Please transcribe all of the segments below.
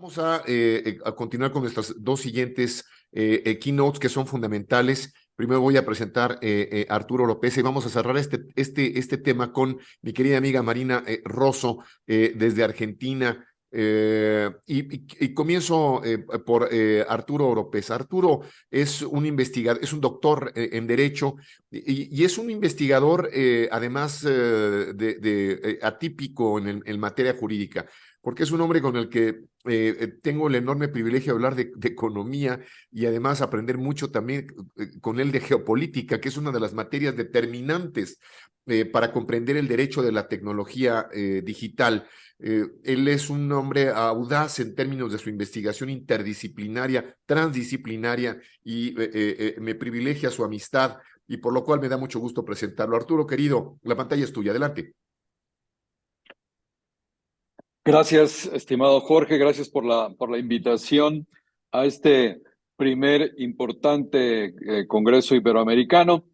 Vamos a continuar con nuestras dos siguientes keynotes que son fundamentales. Primero voy a presentar a Arturo López y vamos a cerrar este tema con mi querida amiga Marina Rosso desde Argentina. Y comienzo por Arturo López. Arturo es un investigador, es un doctor en Derecho y es un investigador además atípico en materia jurídica, porque es un hombre con el que tengo el enorme privilegio de hablar de economía y además aprender mucho también con él de geopolítica, que es una de las materias determinantes para comprender el derecho de la tecnología digital. Él es un hombre audaz en términos de su investigación interdisciplinaria, transdisciplinaria, y me privilegia su amistad, y por lo cual me da mucho gusto presentarlo. Arturo, querido, la pantalla es tuya. Adelante. Gracias, estimado Jorge, gracias por la invitación a este primer importante Congreso Iberoamericano.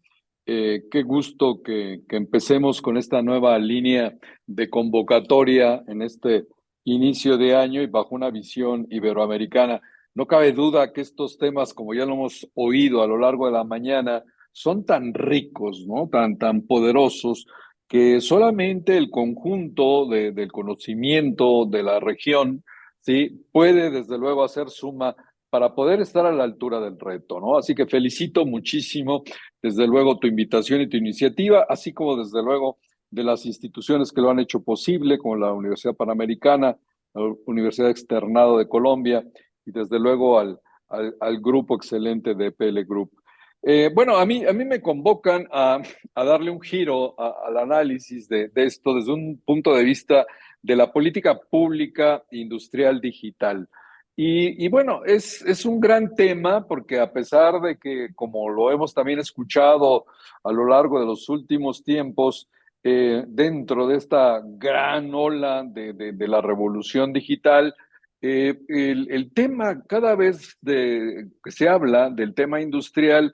Qué gusto que empecemos con esta nueva línea de convocatoria en este inicio de año y bajo una visión iberoamericana. No cabe duda que estos temas, como ya lo hemos oído a lo largo de la mañana, son tan ricos, ¿no? Tan poderosos que solamente el conjunto del conocimiento de la región, ¿sí? Puede desde luego hacer suma para poder estar a la altura del reto, ¿no? Así que felicito muchísimo, desde luego, tu invitación y tu iniciativa, así como desde luego de las instituciones que lo han hecho posible, como la Universidad Panamericana, la Universidad Externado de Colombia y desde luego al grupo excelente de PL Group. Bueno, a mí me convocan a darle un giro al análisis de esto desde un punto de vista de la política pública industrial digital. Y bueno, es un gran tema porque a pesar de que, como lo hemos también escuchado a lo largo de los últimos tiempos, dentro de esta gran ola de la revolución digital, el tema cada vez que se habla del tema industrial,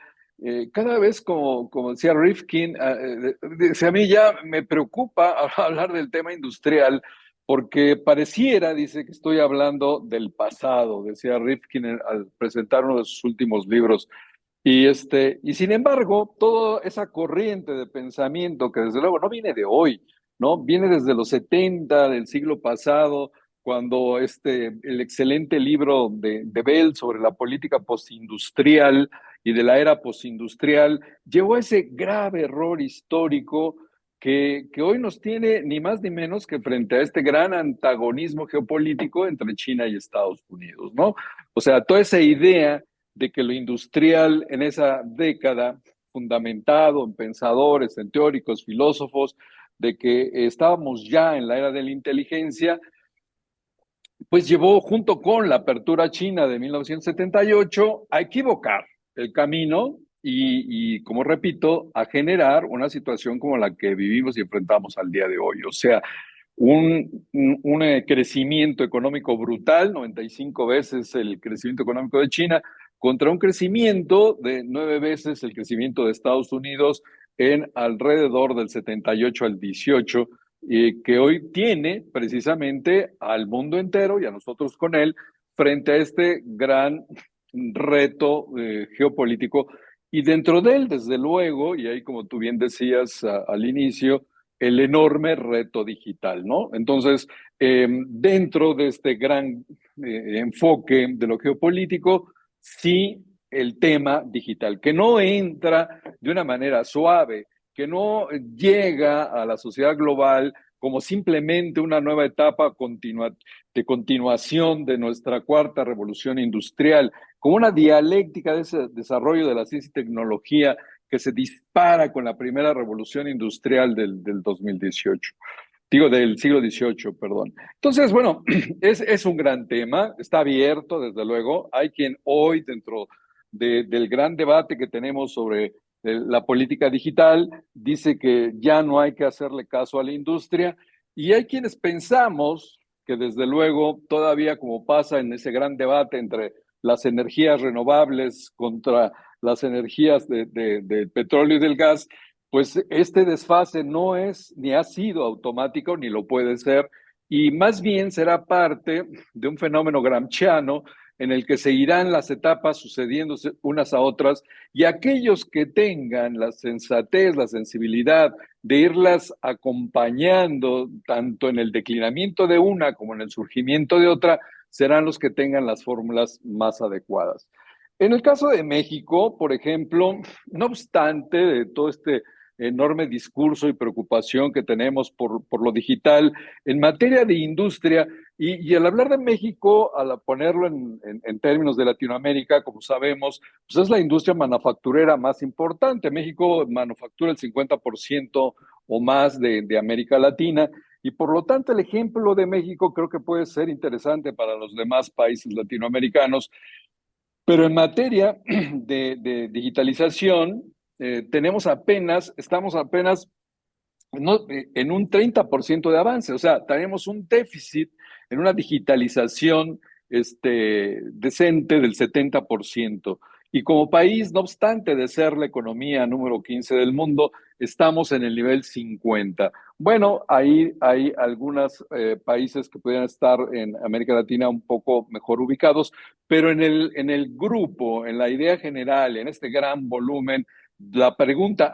cada vez como decía Rifkin, a mí ya me preocupa hablar del tema industrial porque pareciera, dice, que estoy hablando del pasado, decía Rifkin al presentar uno de sus últimos libros. Y sin embargo, toda esa corriente de pensamiento que desde luego no viene de hoy, ¿no? Viene desde los 70 del siglo pasado, cuando el excelente libro de Bell sobre la política postindustrial y de la era postindustrial llevó a ese grave error histórico que hoy nos tiene ni más ni menos que frente a este gran antagonismo geopolítico entre China y Estados Unidos, ¿no? O sea, toda esa idea de que lo industrial en esa década, fundamentado en pensadores, en teóricos, filósofos, de que estábamos ya en la era de la inteligencia, pues llevó junto con la apertura china de 1978 a equivocar el camino como repito, a generar una situación como la que vivimos y enfrentamos al día de hoy. O sea, un crecimiento económico brutal, 95 veces el crecimiento económico de China, contra un crecimiento de 9 veces el crecimiento de Estados Unidos en alrededor del 78 al 18, que hoy tiene precisamente al mundo entero y a nosotros con él frente a este gran reto geopolítico. Y dentro de él, desde luego, y ahí como tú bien decías al inicio, el enorme reto digital, ¿no? Entonces, dentro de este gran enfoque de lo geopolítico, sí el tema digital, que no entra de una manera suave, que no llega a la sociedad global como simplemente una nueva etapa de continuación de nuestra cuarta revolución industrial, como una dialéctica de ese desarrollo de la ciencia y tecnología que se dispara con la primera revolución industrial del 2018. Digo, del siglo XVIII, perdón. Entonces, bueno, es un gran tema, está abierto, desde luego. Hay quien hoy, dentro del gran debate que tenemos sobre la política digital, dice que ya no hay que hacerle caso a la industria, y hay quienes pensamos que desde luego todavía, como pasa en ese gran debate entre las energías renovables contra las energías del petróleo y del gas, pues este desfase no es ni ha sido automático ni lo puede ser, y más bien será parte de un fenómeno gramsciano en el que seguirán las etapas sucediéndose unas a otras y aquellos que tengan la sensatez, la sensibilidad de irlas acompañando tanto en el declinamiento de una como en el surgimiento de otra, serán los que tengan las fórmulas más adecuadas. En el caso de México, por ejemplo, no obstante de todo este enorme discurso y preocupación que tenemos por lo digital, en materia de industria, y al hablar de México, al ponerlo en términos de Latinoamérica, como sabemos, pues es la industria manufacturera más importante. México manufactura el 50% o más de América Latina, y por lo tanto el ejemplo de México creo que puede ser interesante para los demás países latinoamericanos, pero en materia de digitalización, estamos apenas no, en un 30% de avance, o sea, tenemos un déficit en una digitalización decente del 70%. Y como país, no obstante de ser la economía número 15 del mundo, estamos en el nivel 50. Bueno, ahí hay algunos países que podrían estar en América Latina un poco mejor ubicados, pero en el grupo, en la idea general, en este gran volumen, la pregunta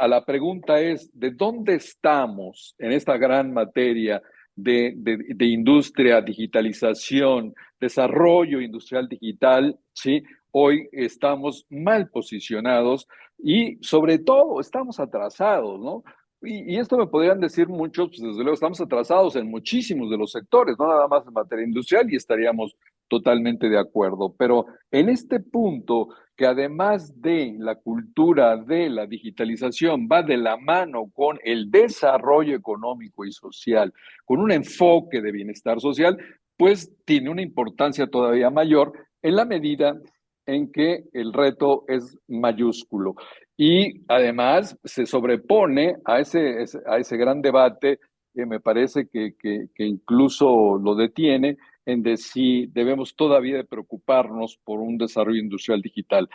es, ¿de dónde estamos en esta gran materia de industria, digitalización, desarrollo industrial digital? ¿Sí? Hoy estamos mal posicionados y sobre todo estamos atrasados, ¿no? Y esto me podrían decir muchos, pues desde luego estamos atrasados en muchísimos de los sectores, no nada más en materia industrial y estaríamos totalmente de acuerdo. Pero en este punto, que además de la cultura de la digitalización va de la mano con el desarrollo económico y social, con un enfoque de bienestar social, pues tiene una importancia todavía mayor en la medida en que el reto es mayúsculo. Y además se sobrepone a ese gran debate que me parece que incluso lo detiene en de si debemos todavía de preocuparnos por un desarrollo industrial digital,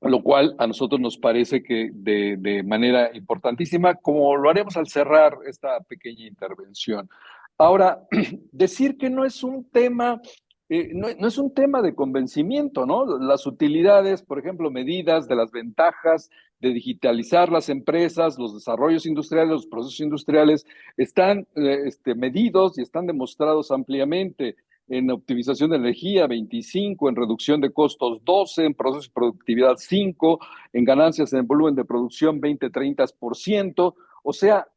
lo cual a nosotros nos parece que de manera importantísima, como lo haremos al cerrar esta pequeña intervención. Ahora, decir que no es un tema no es un tema de convencimiento, ¿no? Las utilidades, por ejemplo, medidas de las ventajas de digitalizar las empresas, los desarrollos industriales, los procesos industriales, están medidos y están demostrados ampliamente en optimización de energía 25, en reducción de costos 12, en procesos de productividad 5, en ganancias en el volumen de producción 20-30%. O sea,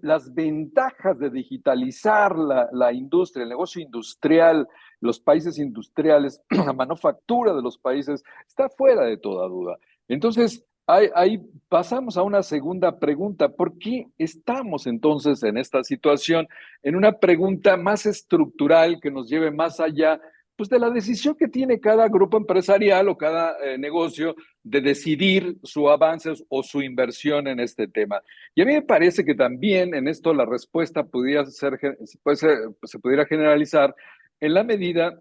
las ventajas de digitalizar la industria, el negocio industrial, los países industriales, la manufactura de los países, está fuera de toda duda. Entonces, ahí pasamos a una segunda pregunta. ¿Por qué estamos entonces en esta situación? En una pregunta más estructural que nos lleve más allá, pues de la decisión que tiene cada grupo empresarial o cada negocio de decidir su avance o su inversión en este tema. Y a mí me parece que también en esto la respuesta se pudiera generalizar en la medida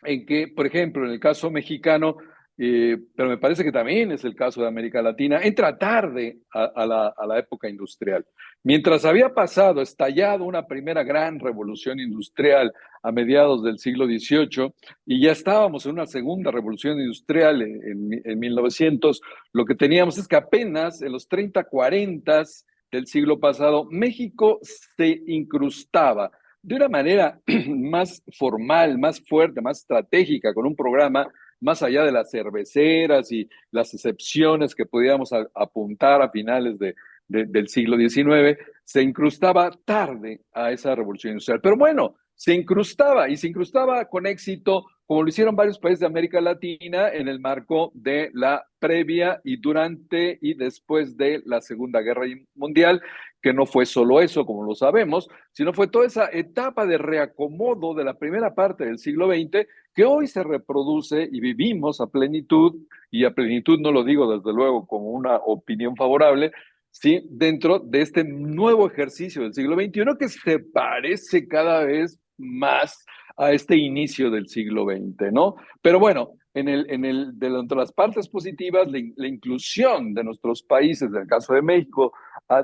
en que, por ejemplo, en el caso mexicano, pero me parece que también es el caso de América Latina, entra tarde a la época industrial. Mientras había pasado, estallado una primera gran revolución industrial a mediados del siglo XVIII y ya estábamos en una segunda revolución industrial en 1900, lo que teníamos es que apenas en los 30, 40 del siglo pasado, México se incrustaba de una manera más formal, más fuerte, más estratégica, con un programa más allá de las cerveceras y las excepciones que podíamos apuntar a finales del siglo XIX, se incrustaba tarde a esa revolución industrial. Pero bueno, se incrustaba y se incrustaba con éxito, como lo hicieron varios países de América Latina en el marco de la previa y durante y después de la Segunda Guerra Mundial, que no fue solo eso, como lo sabemos, sino fue toda esa etapa de reacomodo de la primera parte del siglo XX que hoy se reproduce y vivimos a plenitud, y a plenitud no lo digo desde luego como una opinión favorable, ¿sí? Dentro de este nuevo ejercicio del siglo XXI que se parece cada vez más a este inicio del siglo XX, ¿no? Pero bueno, entre las partes positivas, la inclusión de nuestros países, en el caso de México,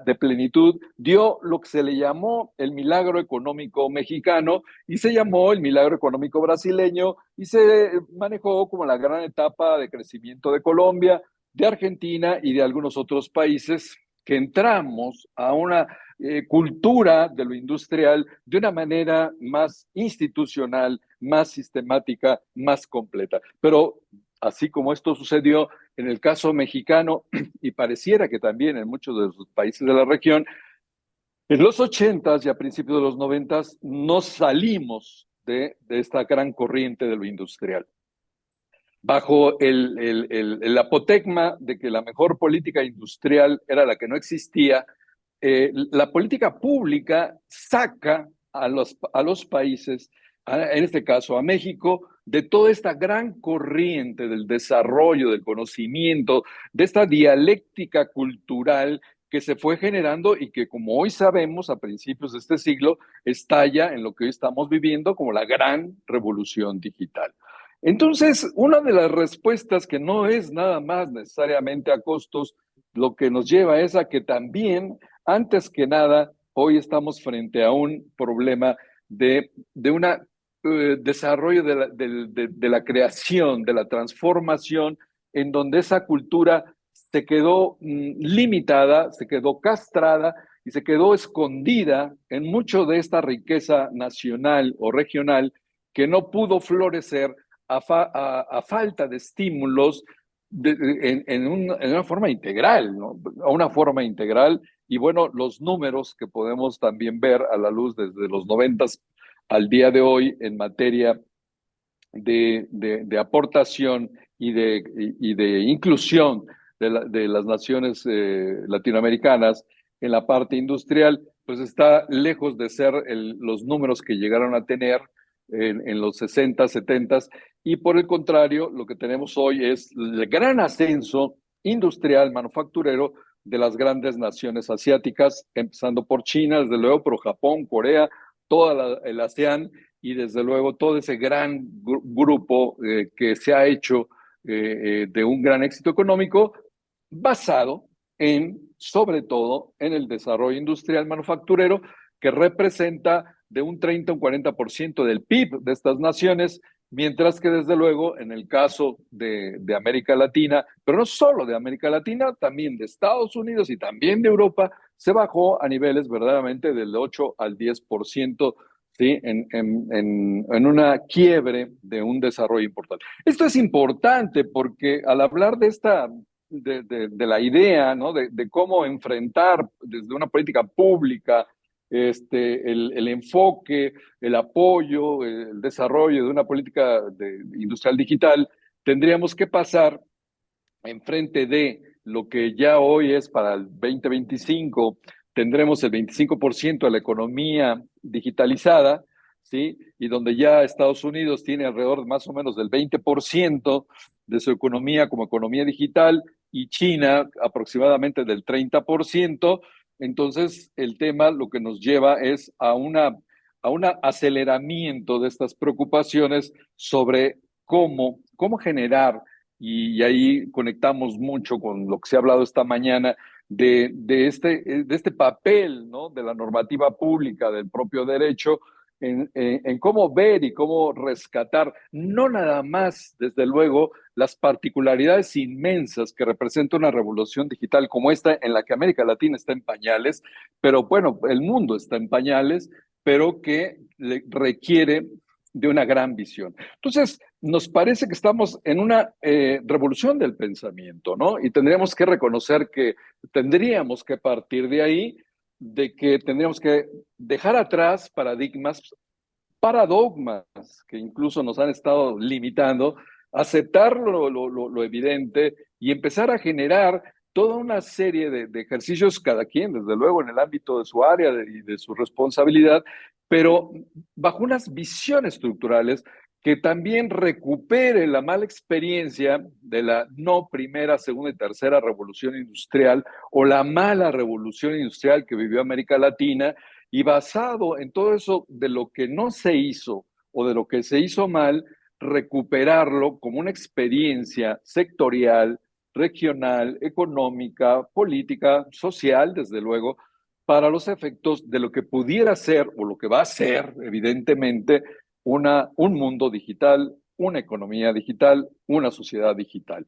de plenitud, dio lo que se le llamó el milagro económico mexicano y se llamó el milagro económico brasileño y se manejó como la gran etapa de crecimiento de Colombia, de Argentina y de algunos otros países que entramos a una cultura de lo industrial de una manera más institucional, más sistemática, más completa. Pero así como esto sucedió en el caso mexicano y pareciera que también en muchos de los países de la región, en los 80s y a principios de los 90s no salimos de esta gran corriente de lo industrial bajo el apotegma de que la mejor política industrial era la que no existía. La política pública saca a los países, en este caso a México, de toda esta gran corriente del desarrollo, del conocimiento, de esta dialéctica cultural que se fue generando y que, como hoy sabemos, a principios de este siglo, estalla en lo que hoy estamos viviendo como la gran revolución digital. Entonces, una de las respuestas que no es nada más necesariamente a costos, lo que nos lleva es a que también, antes que nada, hoy estamos frente a un problema de un desarrollo de la creación, de la transformación, en donde esa cultura se quedó limitada, se quedó castrada y se quedó escondida en mucho de esta riqueza nacional o regional que no pudo florecer a falta de estímulos en una forma integral, ¿no? A una forma integral. Y bueno, los números que podemos también ver a la luz desde los 90 al día de hoy en materia de aportación y de inclusión de las naciones latinoamericanas en la parte industrial, pues está lejos de ser los números que llegaron a tener en los 60, 70, y por el contrario, lo que tenemos hoy es el gran ascenso industrial, manufacturero de las grandes naciones asiáticas, empezando por China, desde luego, por Japón, Corea, toda el ASEAN y desde luego todo ese gran grupo que se ha hecho de un gran éxito económico basado sobre todo, en el desarrollo industrial manufacturero que representa de un 30 a un 40% del PIB de estas naciones, mientras que desde luego en el caso de América Latina, pero no solo de América Latina, también de Estados Unidos y también de Europa, se bajó a niveles verdaderamente del 8 al 10%, ¿sí? En una quiebre de un desarrollo importante. Esto es importante porque al hablar de esta la idea, ¿no? De cómo enfrentar desde una política pública el enfoque, el apoyo, el desarrollo de una política industrial digital, tendríamos que pasar enfrente de lo que ya hoy es para el 2025, tendremos el 25% de la economía digitalizada, ¿sí? Y donde ya Estados Unidos tiene alrededor más o menos del 20% de su economía como economía digital y China aproximadamente del 30%. Entonces, el tema lo que nos lleva es a un aceleramiento de estas preocupaciones sobre cómo generar, y ahí conectamos mucho con lo que se ha hablado esta mañana de este papel, ¿no? De la normativa pública, del propio derecho, en cómo ver y cómo rescatar, no nada más, desde luego, las particularidades inmensas que representa una revolución digital como esta, en la que América Latina está en pañales, pero bueno, el mundo está en pañales, pero que requiere de una gran visión. Entonces, nos parece que estamos en una revolución del pensamiento, ¿no? Y tendríamos que reconocer que tendríamos que partir de ahí, de que tendríamos que dejar atrás paradigmas que incluso nos han estado limitando, aceptar lo evidente y empezar a generar toda una serie de ejercicios, cada quien, desde luego, en el ámbito de su área y de su responsabilidad, pero bajo unas visiones estructurales que también recupere la mala experiencia de la no primera, segunda y tercera revolución industrial o la mala revolución industrial que vivió América Latina, y basado en todo eso de lo que no se hizo o de lo que se hizo mal, recuperarlo como una experiencia sectorial, regional, económica, política, social, desde luego, para los efectos de lo que pudiera ser o lo que va a ser, evidentemente, un mundo digital, una economía digital, una sociedad digital.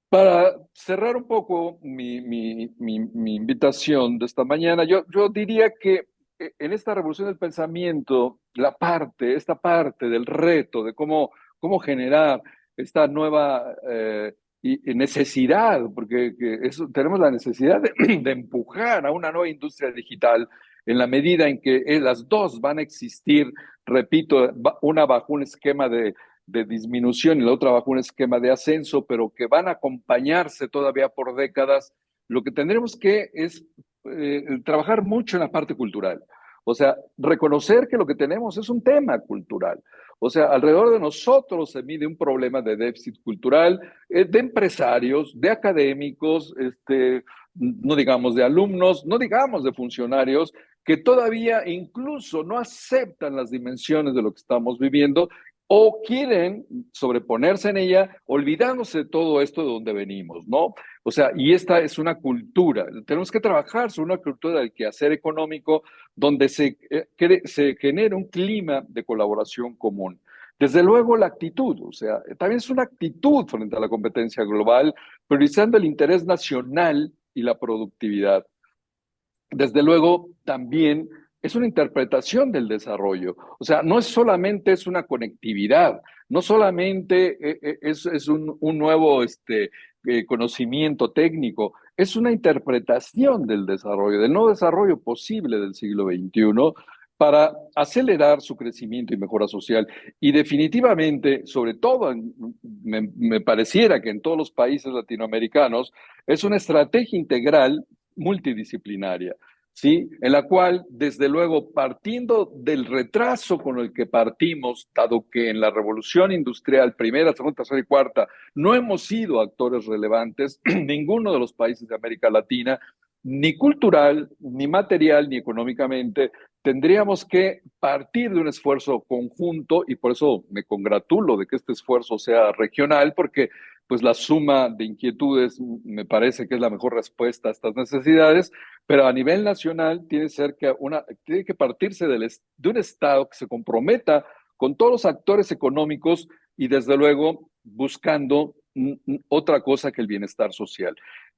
Para cerrar un poco mi invitación de esta mañana, yo diría que en esta revolución del pensamiento, esta parte del reto de cómo generar esta nueva y necesidad, porque tenemos la necesidad de empujar a una nueva industria digital en la medida en que las dos van a existir, repito, una bajo un esquema de disminución y la otra bajo un esquema de ascenso, pero que van a acompañarse todavía por décadas, lo que tendremos que es trabajar mucho en la parte cultural. O sea, reconocer que lo que tenemos es un tema cultural. O sea, alrededor de nosotros se mide un problema de déficit cultural, de empresarios, de académicos, no digamos de alumnos, no digamos de funcionarios, que todavía incluso no aceptan las dimensiones de lo que estamos viviendo o quieren sobreponerse en ella, olvidándose de todo esto de donde venimos, ¿no? O sea, y esta es una cultura. Tenemos que trabajar sobre una cultura del quehacer económico donde se genere un clima de colaboración común. Desde luego, la actitud, o sea, también es una actitud frente a la competencia global, priorizando el interés nacional y la productividad. Desde luego, también es una interpretación del desarrollo. O sea, no es solamente es una conectividad, no solamente es un nuevo conocimiento técnico, es una interpretación del desarrollo, del no desarrollo posible del siglo XXI para acelerar su crecimiento y mejora social. Y definitivamente, sobre todo, me pareciera que en todos los países latinoamericanos, es una estrategia integral multidisciplinaria, ¿sí? En la cual, desde luego, partiendo del retraso con el que partimos, dado que en la revolución industrial, primera, segunda, tercera y cuarta, no hemos sido actores relevantes, ninguno de los países de América Latina, ni cultural, ni material, ni económicamente, tendríamos que partir de un esfuerzo conjunto y por eso me congratulo de que este esfuerzo sea regional, porque pues la suma de inquietudes me parece que es la mejor respuesta a estas necesidades, pero a nivel nacional tiene que partirse de un Estado que se comprometa con todos los actores económicos y desde luego buscando otra cosa que el bienestar social.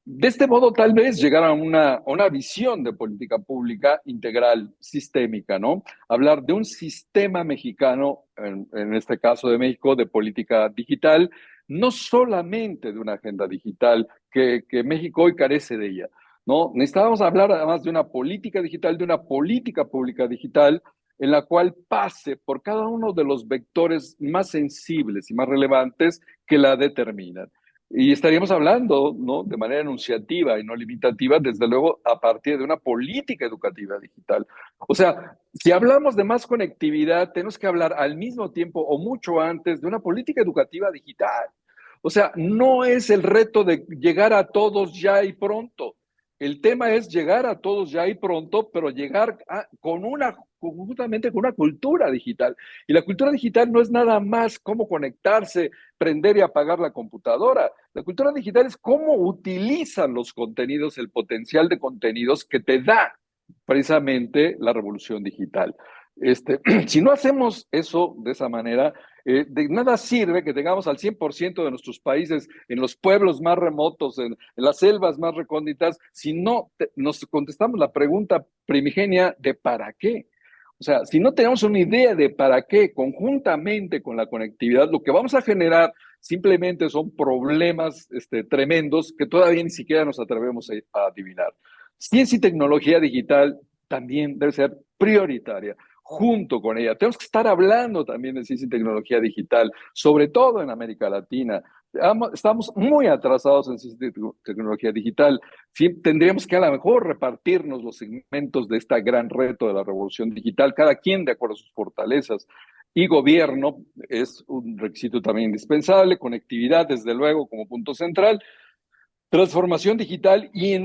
De este modo, tal vez llegar a una visión de política pública integral, sistémica, ¿no? Hablar de un sistema mexicano, en este caso de México, de política digital, no solamente de una agenda digital, que México hoy carece de ella, ¿no? Necesitábamos hablar además de una política digital, de una política pública digital, en la cual pase por cada uno de los vectores más sensibles y más relevantes que la determinan. Y estaríamos hablando, ¿no? De manera enunciativa y no limitativa, desde luego, a partir de una política educativa digital. O sea, si hablamos de más conectividad, tenemos que hablar al mismo tiempo o mucho antes de una política educativa digital. O sea, no es el reto de llegar a todos ya y pronto. El tema es llegar a todos ya y pronto, pero llegar conjuntamente con una cultura digital. Y la cultura digital no es nada más cómo conectarse, prender y apagar la computadora. La cultura digital es cómo utilizan los contenidos, el potencial de contenidos que te da precisamente la revolución digital. Si no hacemos eso de esa manera, de nada sirve que tengamos al 100% de nuestros países en los pueblos más remotos, en las selvas más recónditas, si no nos contestamos la pregunta primigenia de para qué. O sea, si no tenemos una idea de para qué, conjuntamente con la conectividad, lo que vamos a generar simplemente son problemas tremendos que todavía ni siquiera nos atrevemos a adivinar. Ciencia y tecnología digital también debe ser prioritaria junto con ella. Tenemos que estar hablando también de ciencia y tecnología digital, sobre todo en América Latina. Estamos muy atrasados en ciencia y tecnología digital. Sí, tendríamos que a lo mejor repartirnos los segmentos de este gran reto de la revolución digital, cada quien de acuerdo a sus fortalezas. Y gobierno es un requisito también indispensable, conectividad, desde luego, como punto central. Transformación digital y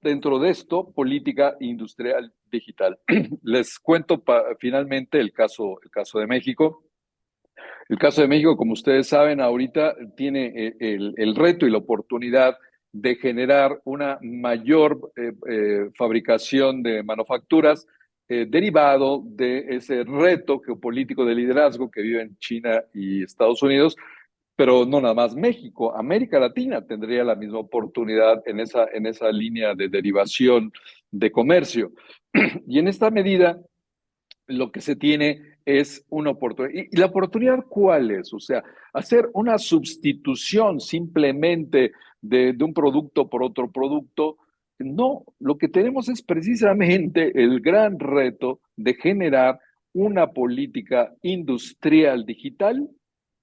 dentro de esto, política industrial digital. Les cuento finalmente el caso de México. El caso de México, como ustedes saben, ahorita tiene el reto y la oportunidad de generar una mayor fabricación de manufacturas derivado de ese reto geopolítico de liderazgo que viven China y Estados Unidos, pero no nada más México, América Latina tendría la misma oportunidad en esa línea de derivación de comercio. Y en esta medida, lo que se tiene es una oportunidad. ¿Y la oportunidad cuál es? O sea, hacer una sustitución simplemente de un producto por otro producto. No, lo que tenemos es precisamente el gran reto de generar una política industrial digital,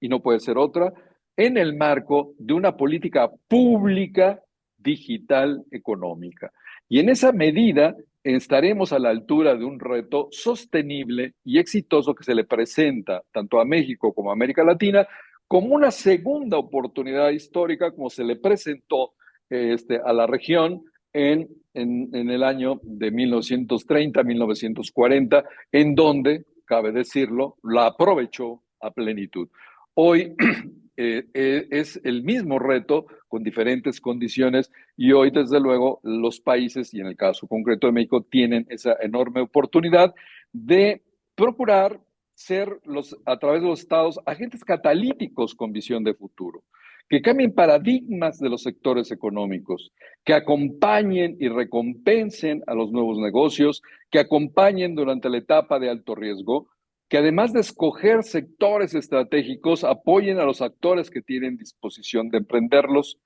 y no puede ser otra, en el marco de una política pública digital económica. Y en esa medida estaremos a la altura de un reto sostenible y exitoso que se le presenta tanto a México como a América Latina como una segunda oportunidad histórica como se le presentó a la región en el año de 1930, 1940, en donde, cabe decirlo, la aprovechó a plenitud. Hoy es el mismo reto con diferentes condiciones y hoy, desde luego, los países, y en el caso concreto de México, tienen esa enorme oportunidad de procurar ser a través de los estados agentes catalíticos con visión de futuro, que cambien paradigmas de los sectores económicos, que acompañen y recompensen a los nuevos negocios, que acompañen durante la etapa de alto riesgo, que además de escoger sectores estratégicos, apoyen a los actores que tienen disposición de emprenderlos,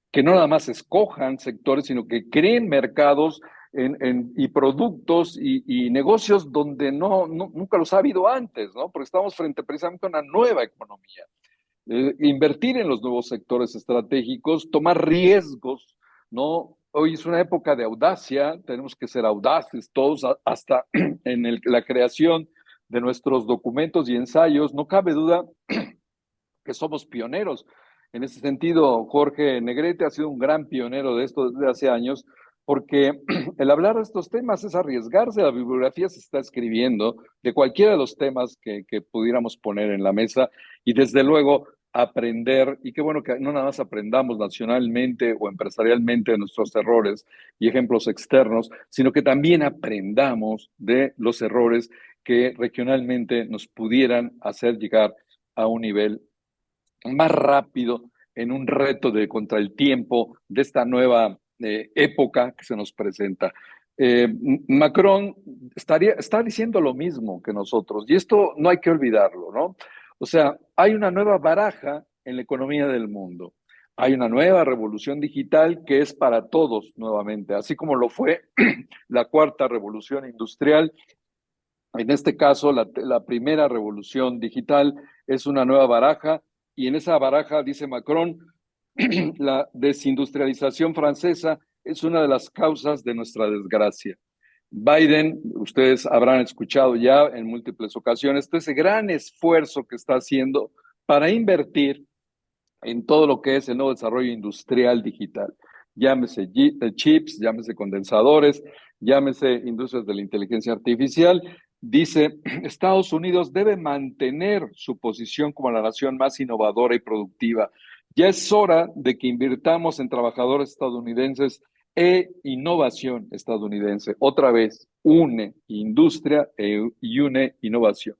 que no nada más escojan sectores, sino que creen mercados y productos y negocios donde nunca los ha habido antes, ¿no? Porque estamos frente precisamente a una nueva economía. Invertir en los nuevos sectores estratégicos, tomar riesgos, ¿no? Hoy es una época de audacia, tenemos que ser audaces todos, hasta en la creación de nuestros documentos y ensayos. No cabe duda que somos pioneros. En ese sentido, Jorge Negrete ha sido un gran pionero de esto desde hace años, porque el hablar de estos temas es arriesgarse. La bibliografía se está escribiendo de cualquiera de los temas que pudiéramos poner en la mesa y desde luego aprender, y qué bueno que no nada más aprendamos nacionalmente o empresarialmente de nuestros errores y ejemplos externos, sino que también aprendamos de los errores que regionalmente nos pudieran hacer llegar a un nivel más rápido en un reto contra el tiempo de esta nueva época que se nos presenta. Macron está diciendo lo mismo que nosotros, y esto no hay que olvidarlo, ¿no? O sea, hay una nueva baraja en la economía del mundo. Hay una nueva revolución digital que es para todos nuevamente, así como lo fue la cuarta revolución industrial. En este caso, la primera revolución digital es una nueva baraja y en esa baraja, dice Macron, la desindustrialización francesa es una de las causas de nuestra desgracia. Biden, ustedes habrán escuchado ya en múltiples ocasiones, ese gran esfuerzo que está haciendo para invertir en todo lo que es el nuevo desarrollo industrial digital. Llámese chips, llámese condensadores, llámese industrias de la inteligencia artificial. Dice, Estados Unidos debe mantener su posición como la nación más innovadora y productiva. Ya es hora de que invirtamos en trabajadores estadounidenses e innovación estadounidense. Otra vez, une industria y une innovación.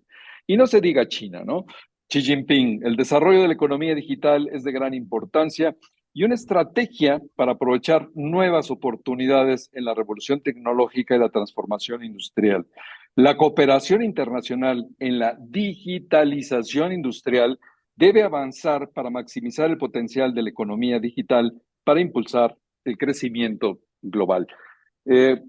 Y no se diga China, ¿no? Xi Jinping, el desarrollo de la economía digital es de gran importancia y una estrategia para aprovechar nuevas oportunidades en la revolución tecnológica y la transformación industrial. La cooperación internacional en la digitalización industrial debe avanzar para maximizar el potencial de la economía digital para impulsar el crecimiento global. Eh,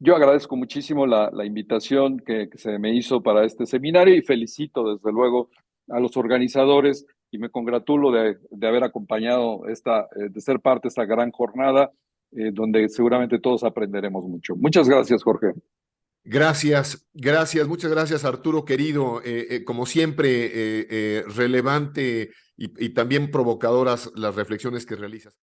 yo agradezco muchísimo la invitación que se me hizo para este seminario y felicito desde luego a los organizadores y me congratulo de haber acompañado de ser parte de esta gran jornada donde seguramente todos aprenderemos mucho. Muchas gracias, Jorge. Gracias, gracias, muchas gracias, Arturo, querido. Como siempre, relevante y también provocadoras las reflexiones que realizas.